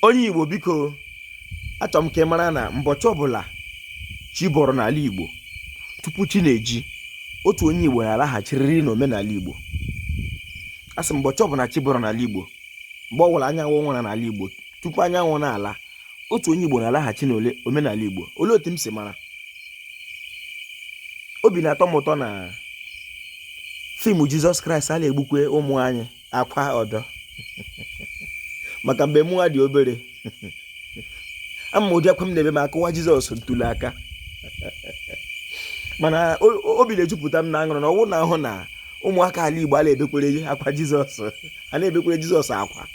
onye Igbo biko achọrọ m ka ị mara na mbọchị ọbụla chi bọrọ n'ala Igbo tupu chi na-eji otu onye Igbo na-alaghachirịrị n'omenala Igbo. Asị mbọchị ọbụla chi bọrọ n'ala Igbo, mgbe ọbụla anyanwụ nwere n'ala Igbo tupu anyanwụ na-ala, otu onye Igbo na-alaghachi n'omenala Igbo. Olee otu m si mara? Obi na-atọ m ụtọ na fiimu Jizọs Kraịst a na-egbukwe ụmụ anyị akwa ọdọ maka mgbe mụnwa dị obere ama ụdị akwa m na-ebe m akụwa Jizọs ntuli aka mana obi na-ejupụta m na aṅụrụ na ọwụ na ahụ na ụmụaka ala Igbo a na-ebekwere akwa Jizọs, a na-ebekwere Jizọs akwa.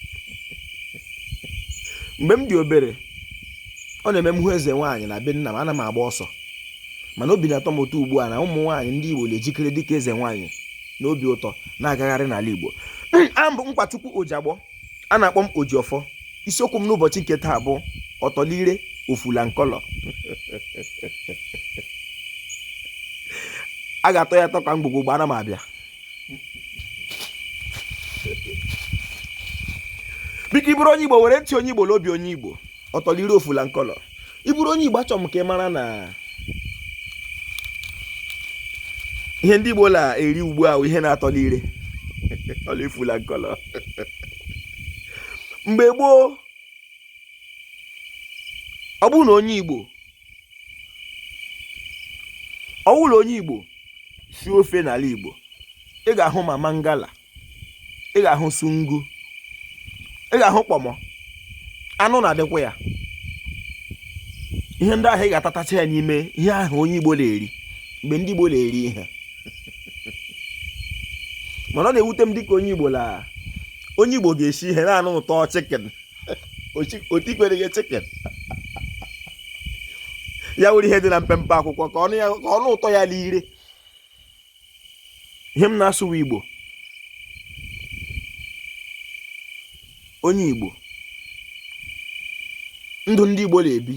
Mgbe m dị obere, ọ na-eme m hụ eze nwaanyị na be nna m, ana m agba ọsọ, mana obi na-atọ m ụtọ ugbu a na ụmụ nwaanyị ndị Igbo na-ejikere dịka eze nwaanyị na obi ụtọ na-agagharị n'ala Igbo. Ambụ Mkwachukwu Ojiagbọ, a na-akpọ m Ojiọfọ. Isiokwu m n'ụbọchị nke taa bụ ọtọlire ofulankọlọ. A ga-atọ ya atọ ka mgbogbo ana m abịa. Biko ịbụrụ onye Igbo were ntị onye Igbo n'obi onye Igbo. Ọtọlire ofulankọlọ. Ịbụrụ onye Igbo achọrọ m ka ị mara na ihe ndị Igbo na-eri ugbu a ihe na-atọlire ọla ofulankọlọ. Mgbe gboo, ọ bụrụ na onye Igbo ọwụlụ onye Igbo si ofe n'ala Igbo, ị ga-ahụ ma mangala, ị ga-ahụ sungu, ị ga-ahụ kpọmọ, anụ na-adịkwa ya. Ihe ndị ahụ ị ga-atatacha ya n'ime ihe ahụ onye Igbo na-eri mgbe ndị Igbo na-eri ihe. Mana ọ na-ewute m dịka onye Igbo ga-esi ihe na-anụ ụtọ chicken otikwere gị chicken ya were ihe dị na mpempe akwụkwọ ka ọnụ ụtọ ya n'ire. Ihe m na-asụwa Igbo, onye Igbo, ndụ ndị Igbo na-ebi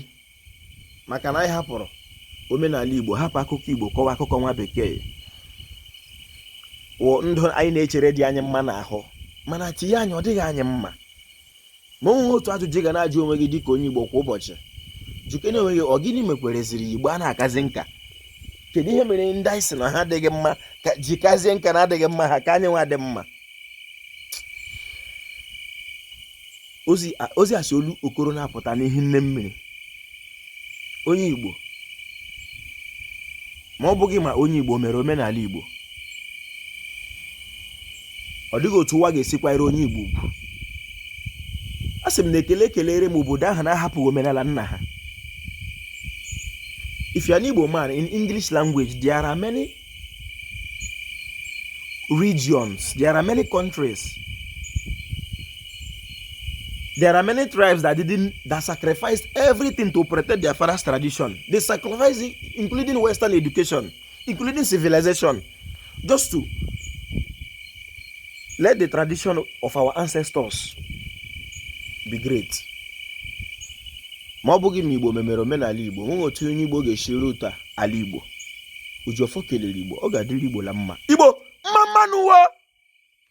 maka na anyị hapụrụ omenala Igbo, hapụ akụkọ Igbo, kọwa akụkọ nwa bekee. Ndụ anyị na-echere dị anyị mma n'ahụ, mana tinye anyị ọ dịghị anyị mma. Ma onwe otu ajụjụ ga na-ajụ onwe gị dịka onye Igbo kwa ụbọchị, jukene onwe gị, ọ gịnị mekwereziri Igbo a na-akazi nka? Kedu ihe mere ndị anyị sị na ha adịghị mma ka jikazie nka na-adịghị mma ha ka anyị nwa dị mma? Ozi asị olu okoro na-apụta n'ihi nne mmiri. Onye Igbo, ma ọ bụghị ma onye Igbo mere omenala Igbo, ọ dịghị otu ụwa ga-esikwanyere onye Igbo ugwu. A sị m na ekele kelere m obodo ahụ na-ahapụghị omenala nna ha. If you are an Igbo man, in English language, there are many regions, there are many countries, there are many tribes that sacrificed everything to protect their father's tradition. They sacrificed it, including Western education, including civilization, just to let the tradition of our ancestors be great. Ma ọ bụghị ma Igbo memere omenala Igbo, nwe otu onye Igbo ga-esi rute ala Igbo. Ojiọfọ kelere Igbo, ọ ga-adịrị Igbo la mma. Igbo